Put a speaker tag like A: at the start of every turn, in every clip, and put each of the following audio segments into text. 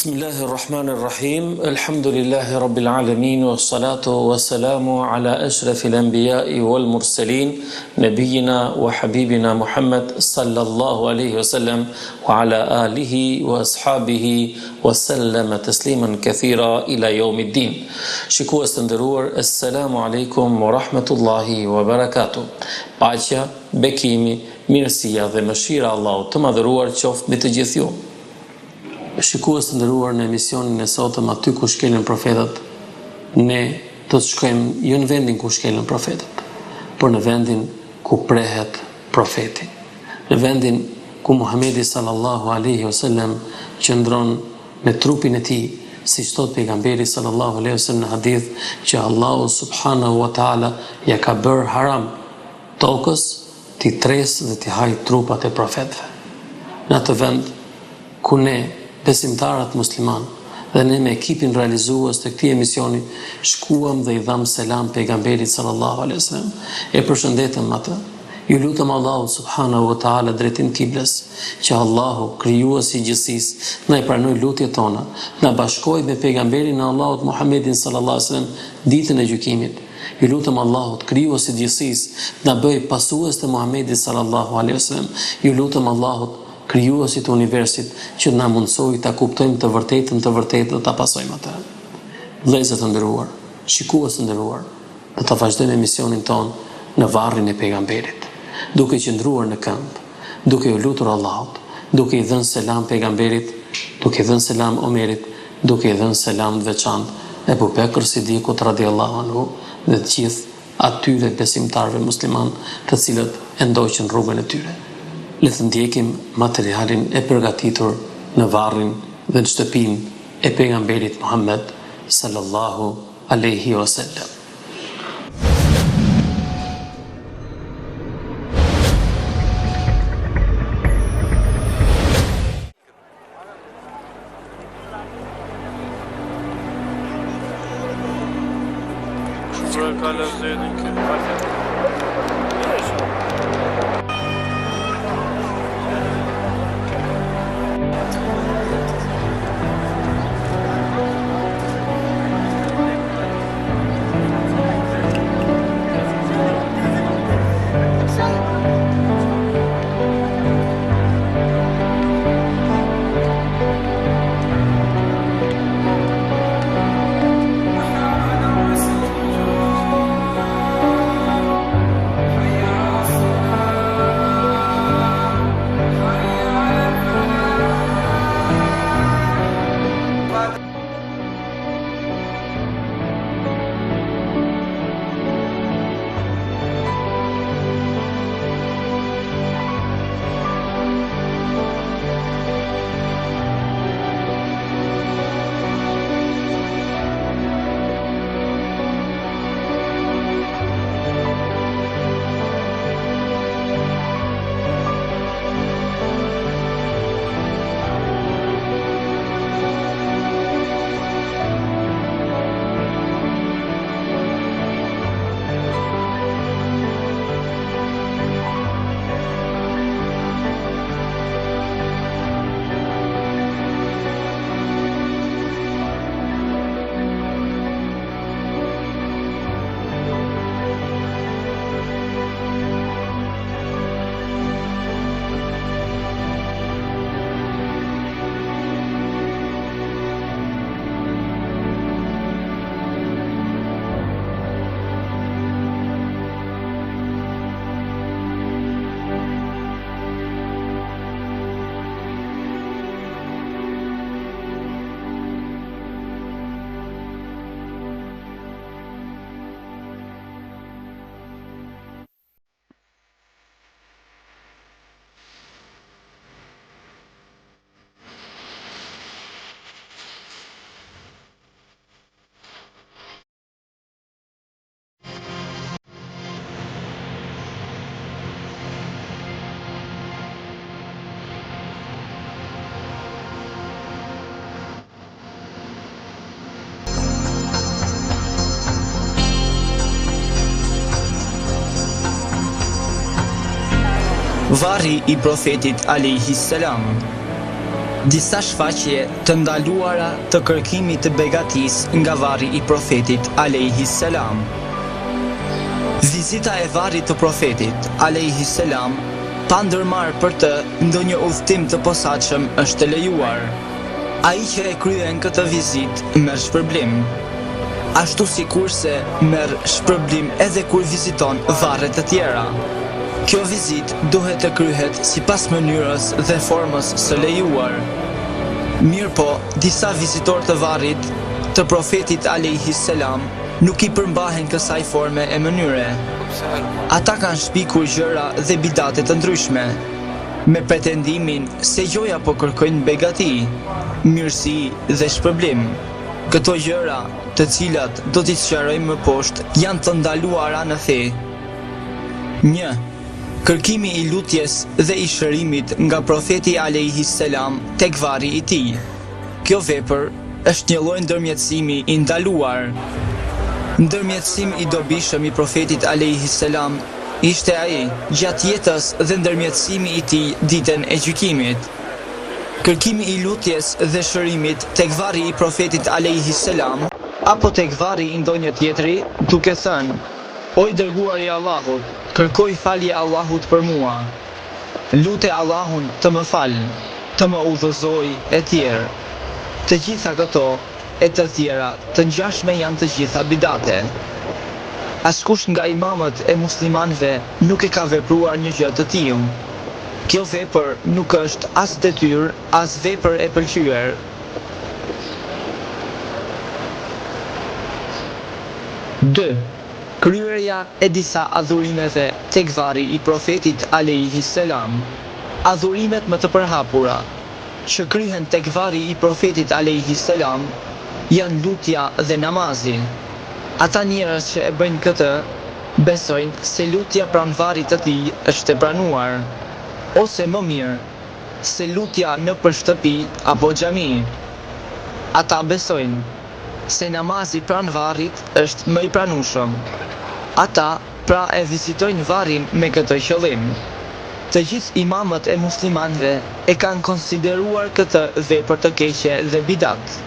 A: Bismillahirrahmanirrahim. Alhamdulillahi rabbil alamin wassalatu wassalamu ala ashrafil anbiya'i wal mursalin nabiyina wa habibina Muhammad sallallahu alaihi wasallam wa ala alihi wa ashabihi wa sallama tasliman kathira ila yawmiddin. Shikues të nderuar, assalamu alaikum wa rahmatullahi wa barakatuh. Paqja, bekimi, mirësia dhe mëshira e Allahut të madhëruar qoftë mbi të gjithë ju. Shikues të nderuar, në emisionin e sotëm aty ku shkelën profetët, ne do të shkojmë jo në vendin ku shkelën profetët, por në vendin ku prehet profeti. Në vendin ku Muhamedi sallallahu alaihi wasallam qëndron me trupin e tij, siç thot pejgamberi sallallahu alaihi wasallam në hadith që Allahu subhanahu wa taala ja ka bërë haram tokës t'i tresë dhe t'i hajë trupat e profetëve. Në atë vend ku ne besimtarët musliman dhe ne me ekipin realizues të këtij emisioni shkuam dhe i dham selam pejgamberit sallallahu alaihi wasallam, e përshëndetëm atë. Ju lutem Allahu subhanahu wa taala drejtim kibles, që Allahu krijuesi i gjithësisë na i pranoj lutjet tona, na bashkoj me pejgamberin e Allahut Muhammedin sallallahu alaihi wasallam ditën e gjykimit. Ju lutem Allahut krijuesi i gjithësisë na bëj pasues të Muhamedit sallallahu alaihi wasallam. Ju lutem Allahut krijuesit të universit që na mundsoi ta kuptojmë të vërtetën dhe ta pasojmë atë. Vëllezër të nderuar, shikues të nderuar, do ta vazhdojmë emisionin ton në varrin e pejgamberit, duke qëndruar në këmbë, duke u lutur Allahut, duke i dhënë selam pejgamberit, duke i dhënë selam Omerit, duke i dhënë selam të veçantë Ebu Bekr Sidikut radhiyallahu anhu dhe të gjithë atyre besimtarëve musliman të cilët e ndoqën rrugën e tyre. Le të ndjekim materialin e përgatitur në varrin dhe në shtëpinë e pejgamberit Muhammed sallallahu alaihi wasallam.
B: Varri i profetit alayhi salam. Disa shfaqje të ndaluara të kërkimit të begatis nga varri i profetit alayhi salam. Vizita e varrit të profetit alayhi salam pa ndërmarrë për të ndonjë udhtim të posaçëm është lejuar. Ai që e kryen këtë vizitë merr shpërblim. Ashtu sikurse merr shpërblim edhe kur viziton varre të tjera. Kjo vizitë duhet të kryhet sipas mënyrës dhe formës së lejuar. Mirë po, disa vizitorë të varrit të profetit alayhi salam nuk i përmbahen kësaj forme e mënyre. Ata kanë shpikur gjëra dhe bidate të ndryshme, me pretendimin se joja po kërkojnë begati, mirësi dhe shpërblim. Këto gjëra, të cilat do t'i sqarojmë më poshtë, janë të ndaluara në fe. 1. Kërkimi i lutjes dhe i shërimit nga profeti alayhi salam tek varri i tij. Kjo vepër është një lloj ndërmjetësimi i ndaluar. Ndërmjetësim i dobishëm i profetit alayhi salam ishte ai gjatë jetës dhe ndërmjetësimi i tij ditën e gjykimit. Kërkimi i lutjes dhe shërimit tek varri i profetit alayhi salam apo tek varri i ndonjë tjetri, duke thënë: O i dërguari i Allahut, kërkoj falje Allahut për mua. Lute Allahun të më falë, të më udhëzoj e tjerë. Të gjitha këto e të tjera të ngjashme janë të gjitha bidate. Askush nga imamët e muslimanëve nuk e ka vepruar një gjë të tillë. Kjo vepër nuk është as detyrë, as vepër e pëlqyer. 2. Kryerja e disa adhurimeve tek varri i profetit alayhi salam. Adhurimet më të përhapura që kryhen tek varri i profetit alayhi salam janë lutja dhe namazi. Ata njerëz që e bëjnë këtë besojnë se lutja pranë varrit të tij është e pranuar, ose më mirë, se lutja nëpër shtëpi apo xhami. Ata besojnë se namazi pranë varrit është më i pranueshëm. Ata pra e vizitojnë varrin me këtë qëllim. Të gjithë imamët e muslimanëve e kanë konsideruar këtë vepër të keqe dhe bidat.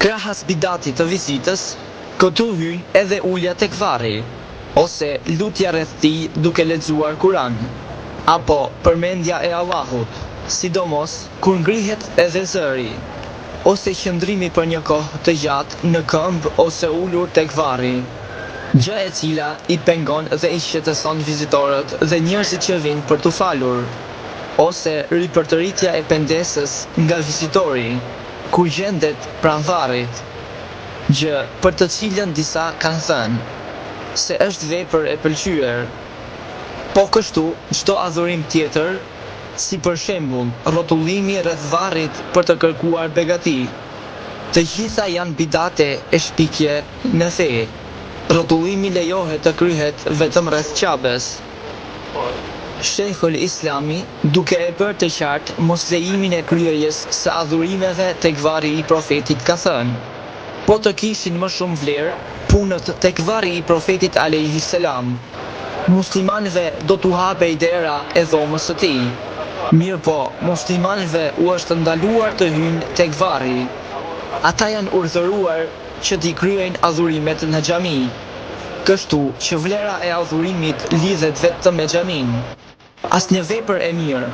B: Krahas bidatit të vizitës, këtu hyn edhe ulja tek varri, ose lutja rreth tij duke lexuar Kur'an, apo përmendja e Allahut, sidomos kur ngrihet edhe zëri, ose qëndrimi për një kohë të gjatë në këmbë ose ulur tek varri, gjë e cila i pengon dhe i shqetëson vizitorët dhe njerëzit që vinë për t'u falur, ose ripërtëritja e pendesës nga vizitori, ku gjendet pranë varrit, gjë për të cilën disa kanë thënë se është vepër e pëlqyer. Po kështu çdo adhurim tjetër, si për shembull rrotullimi rreth varrit për të kërkuar begati. Të gjitha janë bidate e shpikje në fe. Rrotullimi lejohet të kryhet vetëm rreth Qabes. Shejkhul Islami, duke e bërë të qartë mos lejimin e kryerjes së adhurimeve tek varri i profetit, ka thënë: po të kishin më shumë vlerë punët tek varri i profetit alayhi salam, muslimanëve do t'u hapej dera e dhomës së tij. Mirë po, muslimanëve u është ndaluar të hyjnë tek varri. Ata janë urdhëruar që t'i kryejnë adhurimet në xhami, kështu që vlera e adhurimit lidhet vetëm me xhamin. Asnjë vepër e mirë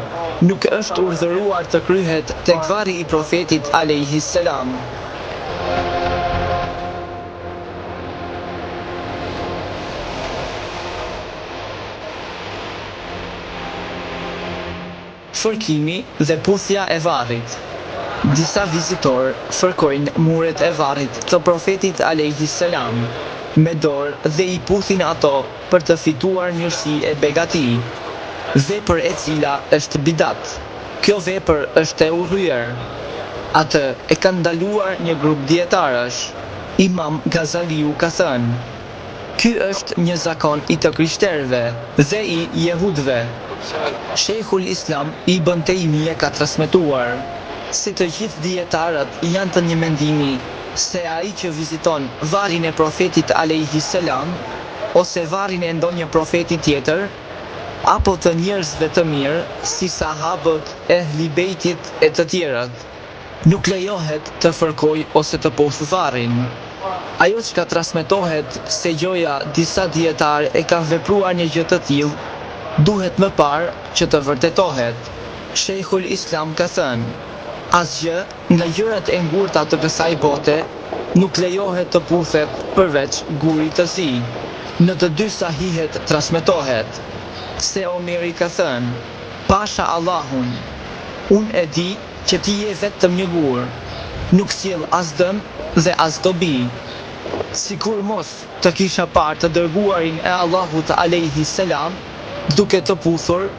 B: nuk është urdhëruar të kryhet tek varri i profetit alayhi salam. Fërkimi dhe puthja e varrit. Disa vizitorë fërkojnë muret e varrit të profetit alayhi salam me dorë dhe i puthin ato për të fituar mirësi e begati, vepër e cila është bidat. Kjo vepër është e urryer. Atë e ka ndaluar një grup dietarësh. Imam Gazaliu ka thënë: ky është një zakon i të krishterëve dhe i jehudëve. Shejkhul Islam Ibn Taymija ka transmetuar se të gjithë dietarët janë të një mendimi se ai që viziton varrin e profetit alayhi salam ose varrin e ndonjë profeti tjetër apo të njerëzve të mirë, si sahabët e Ehli-Bejtit e të tjerët. Nuk lejohet të fërkoj ose të posë varrin. Ajo që ka transmetohet se gjoja disa dietar e ka vepruar një gjë të tillë, duhet më parë që të vërtetohet. Shejkhul Islam ka thënë: asgjë nga gjërat e ngurta të kësaj bote nuk lejohet të puthet përveç gurit të tij. Në të dy sahihet transmetohet se Omeri ka thënë: pasha Allahun, unë e di që ti je vetëm një gur, nuk sjell as dëm dhe as dobi. Sikur mos të kisha parë të dërguarin e Allahut alayhi salam duke të puthur,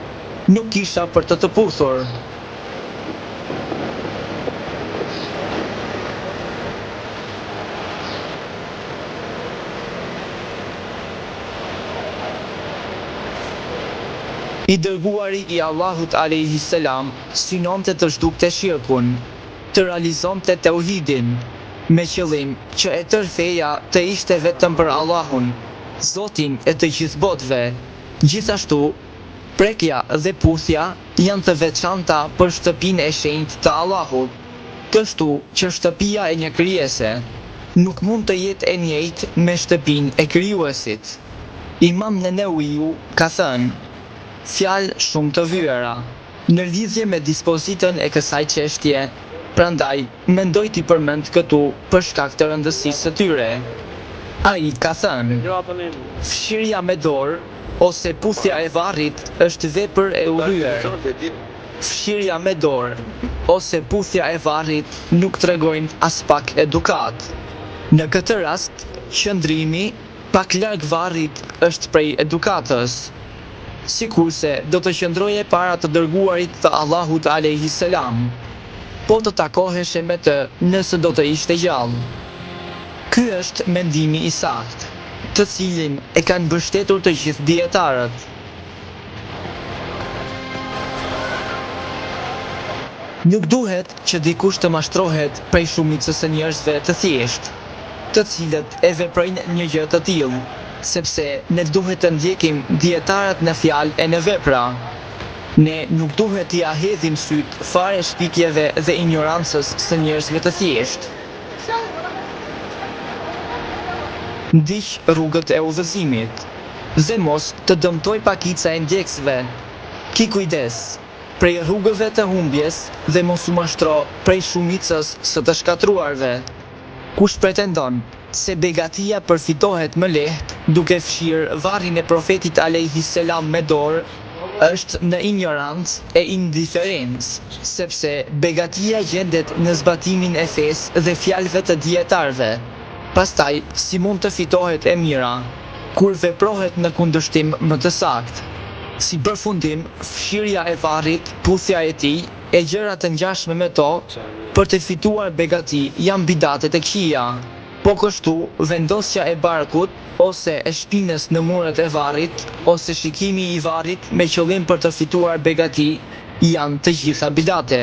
B: nuk kisha për të puthur. I dërguari i Allahut alayhi salam synonte të zhdukte shirkun, të realizonte tauhidin, me qëllim që e tërë feja të ishte vetëm për Allahun, Zotin e të gjithë botëve. Gjithashtu, prekja dhe puthja janë të veçanta për shtëpinë e shenjtë të Allahut, kështu që shtëpia e një krijese nuk mund të jetë e njëjtë me shtëpinë e krijuesit. Imam Nenewiu ka thënë fjalë shumë të vyera në lidhje me dispozitën e kësaj çështje, prandaj mendoj t'i përmend këtu për shkak të rëndësisë së tyre. Ai ka thënë: fshirja me dorë ose puthja e varrit është vepër e urryer. Fshirja me dorë ose puthja e varrit nuk tregojnë as pak edukat. Në këtë rast, qëndrimi pak larg varrit është prej edukatës. Sikurse do të qëndroje para të dërguarit të Allahut alayhi salam, po të takoheshe me të nëse do të ishte gjallë. Ky është mendimi i saktë, të cilin e kanë mbështetur të gjithë dietarët. Nuk duhet që dikush të mashtrohet prej shumicës së njerëzve të thjeshtë, të cilët e veprojnë një gjë të tillë, sepse ne duhet të ndjekim dietarët në fjalë e në vepra. Ne nuk duhet t'i hedhim syt fare shpikjeve dhe ignorancës së njerëzve të thjeshtë. Ndiq rrugët e udhëzimit dhe mos të dëmtoj pakica e ndjeksve. Ki kujdes prej rrugëve të humbjes dhe mos u mashtro prej shumicës së të shkatruarve. Kush pretendon se begatia përfitohet më lehtë duke fshirë varrin e profetit alayhi salam me dorë, është në ignorancë e indiferencë, sepse begatia gjendet në zbatimin e fesë dhe fjalëve të dietarëve. Pastaj, si mund të fitohet e mira, kur veprohet në kundërshtim më të saktë. Si përfundim, fshirja e varrit, puthja e tij, e gjëra të ngjashme me to, për të fituar begati janë bidatet e këqija. Po kështu, vendosja e barkut, ose e shpinës në muret e varrit, ose shikimi i varrit me qëllim për të fituar begati, janë të gjitha bidate.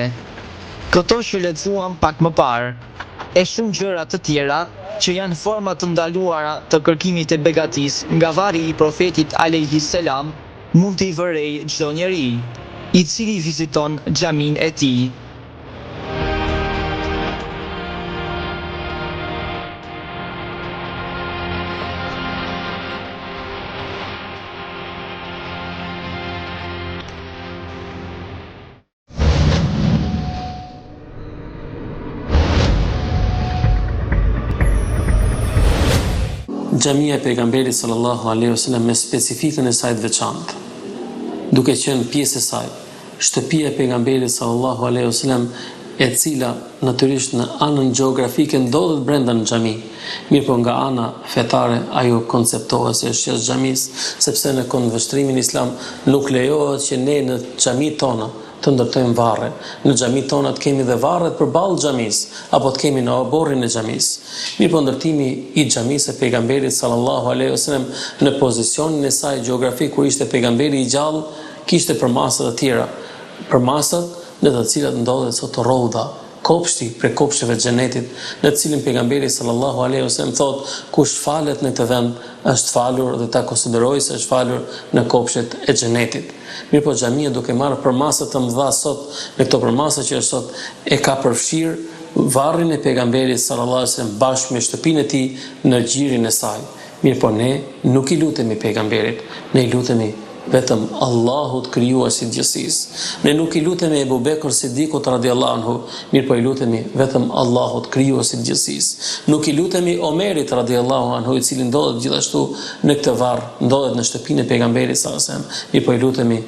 B: Këto që lexuam pak më parë, e shumë gjëra të tjera, që janë forma të ndaluara të kërkimit e begatis nga varri i profetit alayhi salam, mund t'i vërej çdo njeri, i cili viziton xhamin e tij.
A: Xhamia e pejgamberit sallallahu alaihi wasallam me specifikën e saj të veçantë, duke qenë pjesë e saj, shtëpia e pejgamberit sallallahu alaihi wasallam, e cila natyrisht në anën gjeografike ndodhet brenda në xhami, mirëpo nga ana fetare ajo konceptohet si është jashtë xhamisë, sepse në këndvështrimin islam nuk lejohet që ne në xhamit tona të ndërtojmë varre. Në xhamit tona të kemi dhe varret përballë xhamisë, apo të kemi në oborrin e xhamisë. Mirëpo ndërtimi i xhamisë së pejgamberit sallallahu alaihi wasallam në pozicionin e saj gjeografik kur ishte pejgamberi i gjallë, kishte përmasat të tjera, përmasat në të cilat ndodhet sot rrodha, kopshti prej kopshteve të xhenetit, në të cilin pejgamberi sallallahu alaihi wasallam thotë, kush falet në këtë vend është falur dhe ta konsideroj se është falur në kopshtet e xhenetit. Mirë po xhamia duke marrë përmasa të mëdha sot, në këto përmasa që është sot, e ka përfshirë varrin e pejgamberit sallallahu alaihi wasallam bashkë me shtëpinë e tij në xhirin e saj. Mirë po ne nuk i lutemi pejgamberit, ne i lutemi vetëm Allahut krijuesit gjithësisë. Ne nuk i lutemi Ebu Bekr Sidikut radiallahu anhu, mirë po i lutemi vetëm Allahut krijuesit gjithësisë. Nuk i lutemi Omerit radiallahu anhu, i cili ndodhet gjithashtu në këtë varr, ndodhet në shtëpinë e pejgamberit sallallahu alajhi wasallam, mirë po i lutemi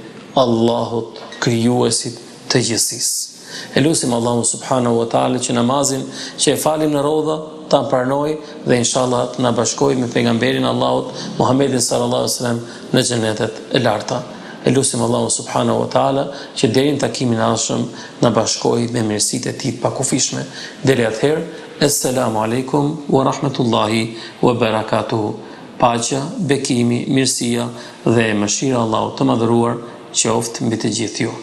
A: Allahut krijuesit të gjithësisë. E lutim Allahun subhanahu wa taala që namazin që e falim në rodha ta pranoj dhe inshallah të na bashkojë me pejgamberin Allahut Muhammedin sallallahu alaihi wasallam në xhenetet e larta. E lutim Allahun subhanahu wa taala që deri në takimin e ardhshëm na bashkojë me mirësitë e tij pa kufishme. Deri atëherë, assalamu alaikum wa rahmatullahi wa barakatuh. Paqja, bekimi, mirësia dhe mëshira e Allahut të madhëruar qoftë mbi të gjithë ju.